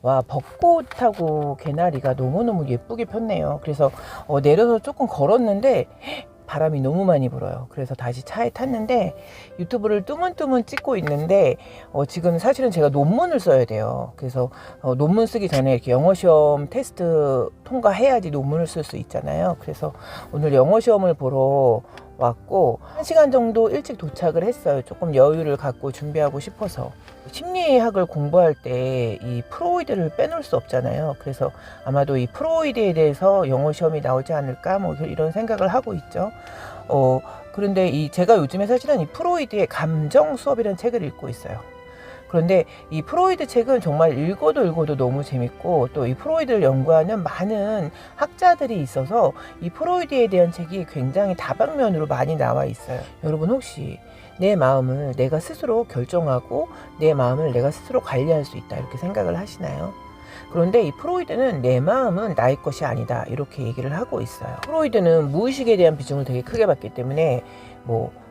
와, 벚꽃하고 개나리가 너무너무 예쁘게 폈네요. 그래서 내려서 조금 걸었는데 바람이 너무 많이 불어요. 그래서 다시 차에 탔는데 유튜브를 뜨문뜨문 찍고 있는데 지금 사실은 제가 논문을 써야 돼요. 그래서 논문 쓰기 전에 이렇게 영어 시험 테스트 통과해야지 논문을 쓸 수 있잖아요. 그래서 오늘 영어 시험을 보러 왔고 1시간 정도 일찍 도착을 했어요. 조금 여유를 갖고 준비하고 싶어서. 심리학을 공부할 때 이 프로이드를 빼놓을 수 없잖아요. 그래서 아마도 이 프로이드에 대해서 영어 시험이 나오지 않을까 뭐 이런 생각을 하고 있죠. 그런데 제가 요즘에 사실은 이 프로이드의 감정 수업이라는 책을 읽고 있어요. 그런데 이 프로이드 책은 정말 읽어도 너무 재밌고 또 이 프로이드를 연구하는 많은 학자들이 있어서 이 프로이드에 대한 책이 굉장히 다방면으로 많이 나와 있어요. 여러분 혹시 내 마음을 내가 스스로 결정하고 내 마음을 내가 스스로 관리할 수 있다 이렇게 생각을 하시나요? 그런데 이 프로이드는 내 마음은 나의 것이 아니다 이렇게 얘기를 하고 있어요. 프로이드는 무의식에 대한 비중을 되게 크게 받기 때문에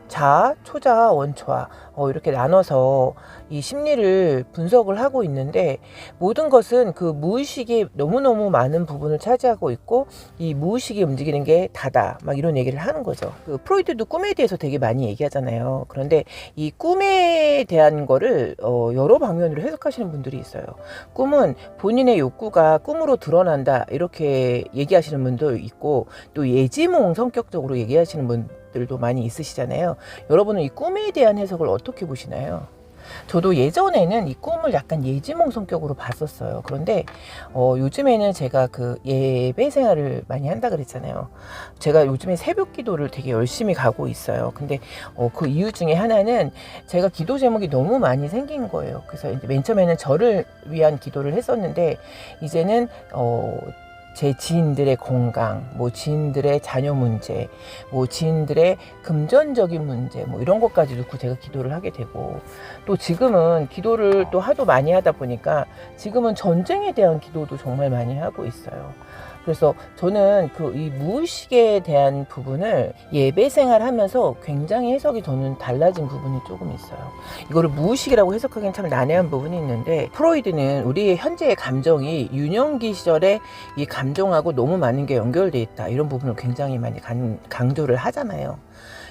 자아, 초자아, 원초아 이렇게 나눠서 이 심리를 분석을 하고 있는데 모든 것은 그 무의식이 너무너무 많은 부분을 차지하고 있고 이 무의식이 움직이는 게 다다 막 이런 얘기를 하는 거죠. 그 프로이트도 꿈에 대해서 되게 많이 얘기하잖아요. 그런데 이 꿈에 대한 거를 여러 방면으로 해석하시는 분들이 있어요. 꿈은 본인의 욕구가 꿈으로 드러난다 이렇게 얘기하시는 분도 있고 또 예지몽 성격적으로 얘기하시는 분들도 많이 있으시잖아요. 여러분은 이 꿈에 대한 해석을 어떻게 보시나요? 저도 예전에는 이 꿈을 약간 예지몽 성격으로 봤었어요. 그런데 요즘에는 제가 그 예배 생활을 많이 한다 그랬잖아요. 제가 요즘에 새벽 기도를 되게 열심히 가고 있어요. 근데 그 이유 중에 하나는 제가 기도 제목이 너무 많이 생긴 거예요. 그래서 이제 맨 처음에는 저를 위한 기도를 했었는데 이제는 제 지인들의 건강, 지인들의 자녀 문제, 지인들의 금전적인 문제, 이런 것까지 놓고 제가 기도를 하게 되고, 또 지금은 기도를 또 하도 많이 하다 보니까 지금은 전쟁에 대한 기도도 정말 많이 하고 있어요. 그래서 저는 이 무의식에 대한 부분을 예배 생활하면서 굉장히 해석이 저는 달라진 부분이 조금 있어요. 이거를 무의식이라고 해석하기는 참 난해한 부분이 있는데 프로이드는 우리의 현재의 감정이 유년기 시절에 이 감정하고 너무 많은 게 연결돼 있다 이런 부분을 굉장히 많이 강조를 하잖아요.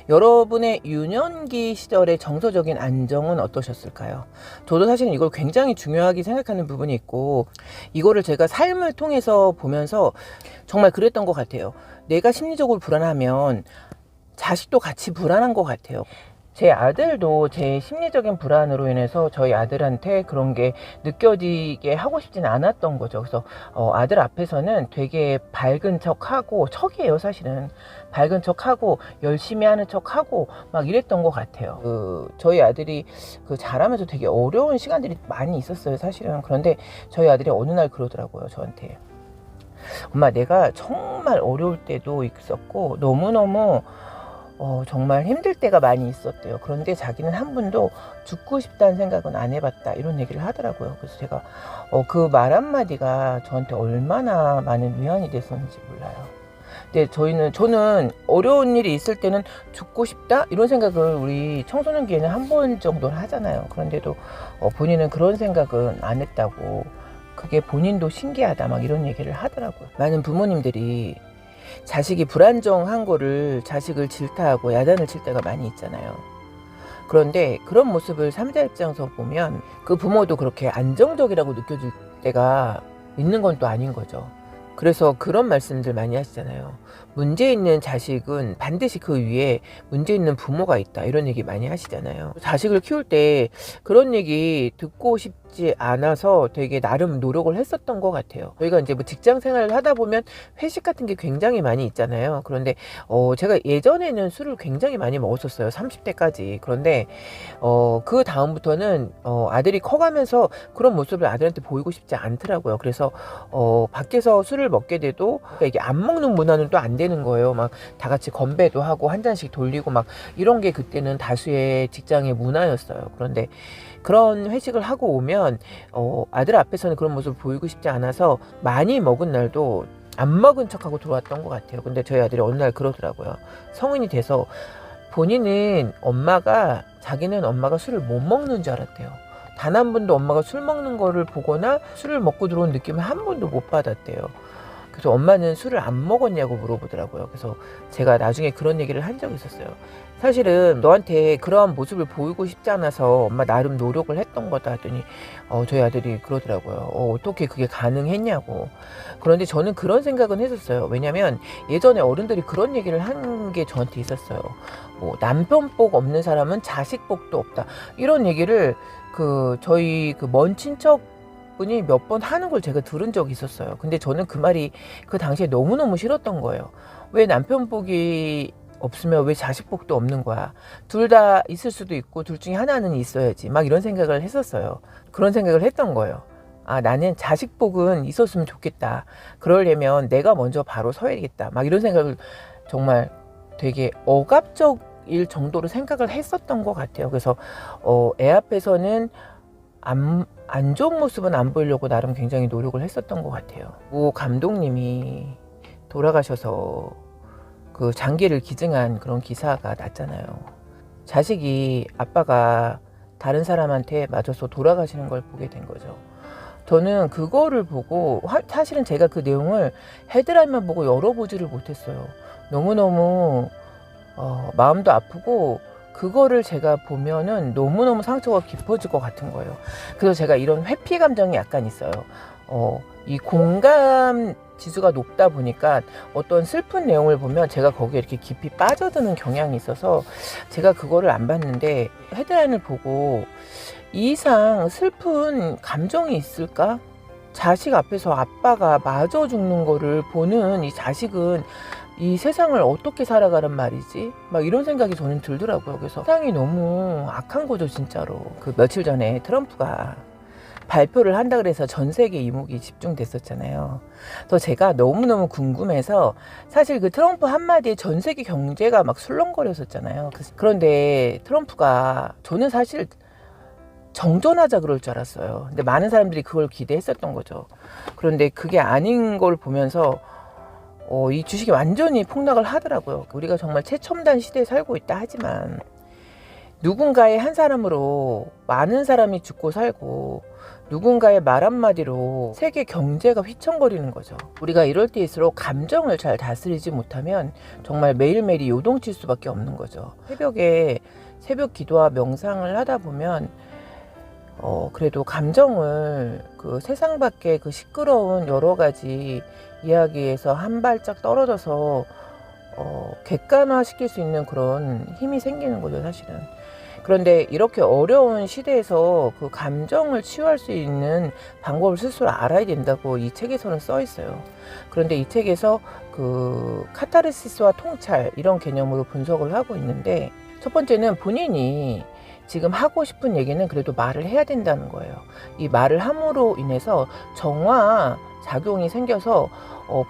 여러분의 유년기 시절의 정서적인 안정은 어떠셨을까요? 저도 사실은 이걸 굉장히 중요하게 생각하는 부분이 있고 이거를 제가 삶을 통해서 보면서 정말 그랬던 것 같아요. 내가 심리적으로 불안하면 자식도 같이 불안한 것 같아요. 제 아들도 제 심리적인 불안으로 인해서 저희 아들한테 그런 게 느껴지게 하고 싶진 않았던 거죠. 그래서 아들 앞에서는 되게 밝은 척하고 척이에요 사실은. 밝은 척하고 열심히 하는 척하고 막 이랬던 것 같아요. 저희 아들이 자라면서 되게 어려운 시간들이 많이 있었어요 사실은. 그런데 저희 아들이 어느 날 그러더라고요 저한테. 엄마 내가 정말 어려울 때도 있었고 너무너무 정말 힘들 때가 많이 있었대요. 그런데 자기는 한 번도 죽고 싶다는 생각은 안 해봤다 이런 얘기를 하더라고요. 그래서 제가 그 말 한마디가 저한테 얼마나 많은 위안이 됐었는지 몰라요. 근데 저는 어려운 일이 있을 때는 죽고 싶다 이런 생각을 우리 청소년기에는 한 번 정도는 하잖아요. 그런데도 본인은 그런 생각은 안 했다고, 그게 본인도 신기하다 막 이런 얘기를 하더라고요. 많은 부모님들이 자식이 불안정한 거를 자식을 질타하고 야단을 칠 때가 많이 있잖아요. 그런데 그런 모습을 삼자 입장에서 보면 그 부모도 그렇게 안정적이라고 느껴질 때가 있는 건 또 아닌 거죠. 그래서 그런 말씀들 많이 하시잖아요. 문제 있는 자식은 반드시 그 위에 문제 있는 부모가 있다 이런 얘기 많이 하시잖아요. 자식을 키울 때 그런 얘기 듣고 싶지 않아서 되게 나름 노력을 했었던 것 같아요. 저희가 이제 직장 생활을 하다 보면 회식 같은 게 굉장히 많이 있잖아요. 그런데 제가 예전에는 술을 굉장히 많이 먹었었어요. 30대까지. 그런데 그 다음부터는 아들이 커가면서 그런 모습을 아들한테 보이고 싶지 않더라고요. 그래서 밖에서 술을 먹게 돼도 그러니까 이게 안 먹는 문화는 또 안 되는 거예요. 막 다 같이 건배도 하고 한 잔씩 돌리고 막 이런 게 그때는 다수의 직장의 문화였어요. 그런데 그런 회식을 하고 오면 아들 앞에서는 그런 모습을 보이고 싶지 않아서 많이 먹은 날도 안 먹은 척하고 들어왔던 것 같아요. 근데 저희 아들이 어느 날 그러더라고요. 성인이 돼서 본인은 자기는 엄마가 술을 못 먹는 줄 알았대요. 단 한 번도 엄마가 술 먹는 거를 보거나 술을 먹고 들어온 느낌을 한 번도 못 받았대요. 그래서 엄마는 술을 안 먹었냐고 물어보더라고요. 그래서 제가 나중에 그런 얘기를 한 적이 있었어요. 사실은 너한테 그러한 모습을 보이고 싶지 않아서 엄마 나름 노력을 했던 거다 하더니 저희 아들이 그러더라고요. 어떻게 그게 가능했냐고. 그런데 저는 그런 생각은 했었어요. 왜냐면 예전에 어른들이 그런 얘기를 한 게 저한테 있었어요. 뭐 남편 복 없는 사람은 자식 복도 없다. 이런 얘기를 저희 먼 친척 분이 몇 번 하는 걸 제가 들은 적이 있었어요. 근데 저는 그 말이 그 당시에 너무너무 싫었던 거예요. 왜 남편 복이 없으면 왜 자식 복도 없는 거야? 둘 다 있을 수도 있고 둘 중에 하나는 있어야지. 막 이런 생각을 했었어요. 그런 생각을 했던 거예요. 아, 나는 자식 복은 있었으면 좋겠다. 그러려면 내가 먼저 바로 서야겠다. 막 이런 생각을 정말 되게 억압적일 정도로 생각을 했었던 것 같아요. 그래서 애 앞에서는 안 좋은 모습은 안 보이려고 나름 굉장히 노력을 했었던 것 같아요. 오 감독님이 돌아가셔서 그 장기를 기증한 그런 기사가 났잖아요. 자식이 아빠가 다른 사람한테 맞아서 돌아가시는 걸 보게 된 거죠. 저는 그거를 보고 사실은 제가 그 내용을 헤드라인만 보고 열어보지를 못했어요. 너무너무 마음도 아프고 그거를 제가 보면은 너무너무 상처가 깊어질 것 같은 거예요. 그래서 제가 이런 회피 감정이 약간 있어요. 이 공감 지수가 높다 보니까 어떤 슬픈 내용을 보면 제가 거기에 이렇게 깊이 빠져드는 경향이 있어서 제가 그거를 안 봤는데 헤드라인을 보고 이 이상 슬픈 감정이 있을까? 자식 앞에서 아빠가 마저 죽는 거를 보는 이 자식은 이 세상을 어떻게 살아가란 말이지? 막 이런 생각이 저는 들더라고요. 그래서 세상이 너무 악한 거죠, 진짜로. 그 며칠 전에 트럼프가 발표를 한다 그래서 전 세계 이목이 집중됐었잖아요. 그래서 제가 너무너무 궁금해서 사실 그 트럼프 한마디에 전 세계 경제가 막 술렁거렸었잖아요. 그런데 트럼프가 저는 사실 정전하자 그럴 줄 알았어요. 근데 많은 사람들이 그걸 기대했었던 거죠. 그런데 그게 아닌 걸 보면서 이 주식이 완전히 폭락을 하더라고요. 우리가 정말 최첨단 시대에 살고 있다 하지만 누군가의 한 사람으로 많은 사람이 죽고 살고 누군가의 말 한마디로 세계 경제가 휘청거리는 거죠. 우리가 이럴 때일수록 감정을 잘 다스리지 못하면 정말 매일매일이 요동칠 수밖에 없는 거죠. 새벽에 새벽 기도와 명상을 하다 보면 그래도 감정을 그 세상 밖의 그 시끄러운 여러 가지 이야기에서 한 발짝 떨어져서 객관화 시킬 수 있는 그런 힘이 생기는 거죠, 사실은. 그런데 이렇게 어려운 시대에서 그 감정을 치유할 수 있는 방법을 스스로 알아야 된다고 이 책에서는 써 있어요. 그런데 이 책에서 그 카타르시스와 통찰 이런 개념으로 분석을 하고 있는데 첫 번째는 본인이 지금 하고 싶은 얘기는 그래도 말을 해야 된다는 거예요. 이 말을 함으로 인해서 정화 작용이 생겨서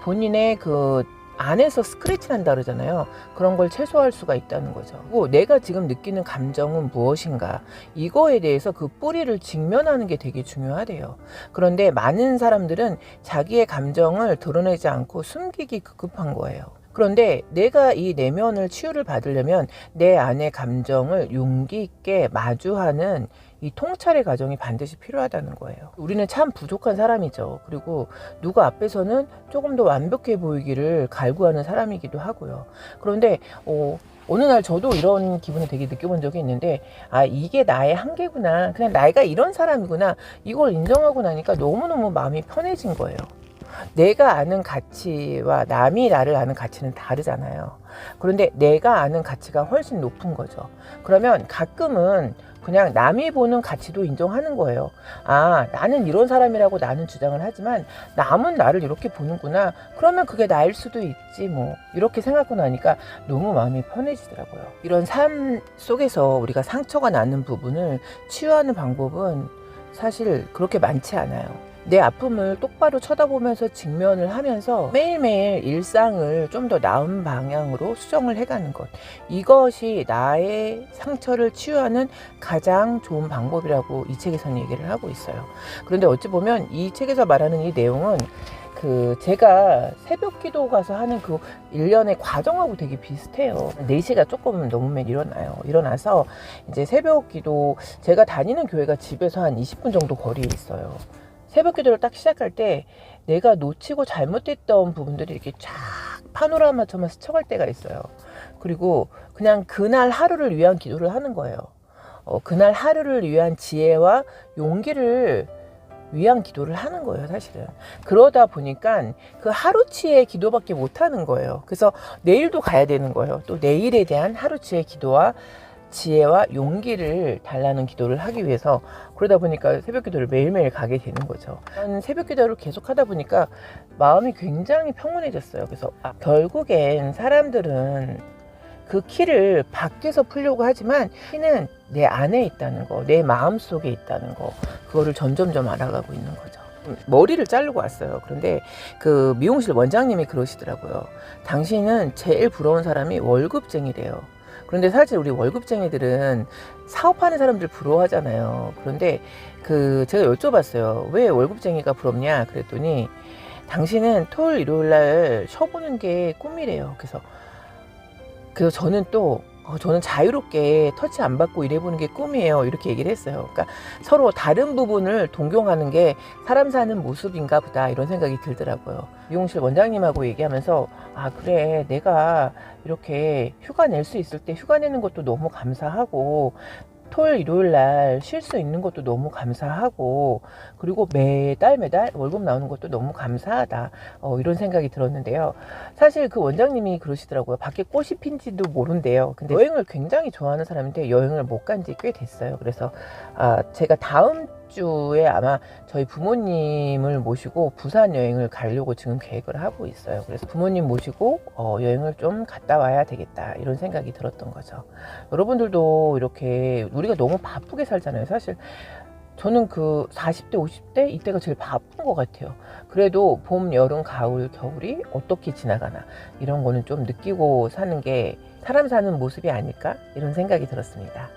본인의 그 안에서 스크래치 난다 그러잖아요. 그런 걸 최소화할 수가 있다는 거죠. 그리고 내가 지금 느끼는 감정은 무엇인가 이거에 대해서 그 뿌리를 직면하는 게 되게 중요하대요. 그런데 많은 사람들은 자기의 감정을 드러내지 않고 숨기기 급급한 거예요. 그런데 내가 이 내면을 치유를 받으려면 내 안의 감정을 용기 있게 마주하는 이 통찰의 과정이 반드시 필요하다는 거예요. 우리는 참 부족한 사람이죠. 그리고 누구 앞에서는 조금 더 완벽해 보이기를 갈구하는 사람이기도 하고요. 그런데 어느 날 저도 이런 기분을 되게 느껴본 적이 있는데 이게 나의 한계구나. 그냥 내가 이런 사람이구나. 이걸 인정하고 나니까 너무너무 마음이 편해진 거예요. 내가 아는 가치와 남이 나를 아는 가치는 다르잖아요. 그런데 내가 아는 가치가 훨씬 높은 거죠. 그러면 가끔은 그냥 남이 보는 가치도 인정하는 거예요. 나는 이런 사람이라고 나는 주장을 하지만 남은 나를 이렇게 보는구나. 그러면 그게 나일 수도 있지 뭐. 이렇게 생각하고 나니까 너무 마음이 편해지더라고요. 이런 삶 속에서 우리가 상처가 나는 부분을 치유하는 방법은 사실 그렇게 많지 않아요. 내 아픔을 똑바로 쳐다보면서 직면을 하면서 매일매일 일상을 좀 더 나은 방향으로 수정을 해가는 것. 이것이 나의 상처를 치유하는 가장 좋은 방법이라고 이 책에서는 얘기를 하고 있어요. 그런데 어찌 보면 이 책에서 말하는 이 내용은 그 제가 새벽 기도 가서 하는 그 일련의 과정하고 되게 비슷해요. 4시가 조금 넘으면 일어나요. 일어나서 이제 새벽 기도, 제가 다니는 교회가 집에서 한 20분 정도 거리에 있어요. 새벽 기도를 딱 시작할 때 내가 놓치고 잘못됐던 부분들이 이렇게 쫙 파노라마처럼 스쳐갈 때가 있어요. 그리고 그냥 그날 하루를 위한 기도를 하는 거예요. 그날 하루를 위한 지혜와 용기를 위한 기도를 하는 거예요, 사실은. 그러다 보니까 그 하루치의 기도밖에 못 하는 거예요. 그래서 내일도 가야 되는 거예요. 또 내일에 대한 하루치의 기도와 지혜와 용기를 달라는 기도를 하기 위해서, 그러다 보니까 새벽 기도를 매일매일 가게 되는 거죠. 새벽 기도를 계속 하다 보니까 마음이 굉장히 평온해졌어요. 그래서 결국엔 사람들은 그 키를 밖에서 풀려고 하지만 키는 내 안에 있다는 거, 내 마음 속에 있다는 거, 그거를 점점점 알아가고 있는 거죠. 머리를 자르고 왔어요. 그런데 그 미용실 원장님이 그러시더라고요. 당신은 제일 부러운 사람이 월급쟁이래요. 그런데 사실 우리 월급쟁이들은 사업하는 사람들 부러워하잖아요. 그런데 그 제가 여쭤봤어요. 왜 월급쟁이가 부럽냐? 그랬더니 당신은 토요일 일요일 날 쉬어보는 게 꿈이래요. 그래서 저는 또 저는 자유롭게 터치 안 받고 일해보는 게 꿈이에요. 이렇게 얘기를 했어요. 그러니까 서로 다른 부분을 동경하는 게 사람 사는 모습인가 보다, 이런 생각이 들더라고요. 미용실 원장님하고 얘기하면서 그래, 내가 이렇게 휴가 낼 수 있을 때 휴가 내는 것도 너무 감사하고, 토요일 일요일 날 쉴 수 있는 것도 너무 감사하고, 그리고 매달 월급 나오는 것도 너무 감사하다, 이런 생각이 들었는데요. 사실 그 원장님이 그러시더라고요. 밖에 꽃이 핀지도 모른대요. 근데 여행을 굉장히 좋아하는 사람인데 여행을 못 간 지 꽤 됐어요. 그래서 제가 다음 주에 아마 저희 부모님을 모시고 부산 여행을 가려고 지금 계획을 하고 있어요. 그래서 부모님 모시고 여행을 좀 갔다 와야 되겠다, 이런 생각이 들었던 거죠. 여러분들도 이렇게, 우리가 너무 바쁘게 살잖아요. 사실 저는 그 40대 50대 이때가 제일 바쁜 것 같아요. 그래도 봄 여름 가을 겨울이 어떻게 지나가나, 이런 거는 좀 느끼고 사는 게 사람 사는 모습이 아닐까, 이런 생각이 들었습니다.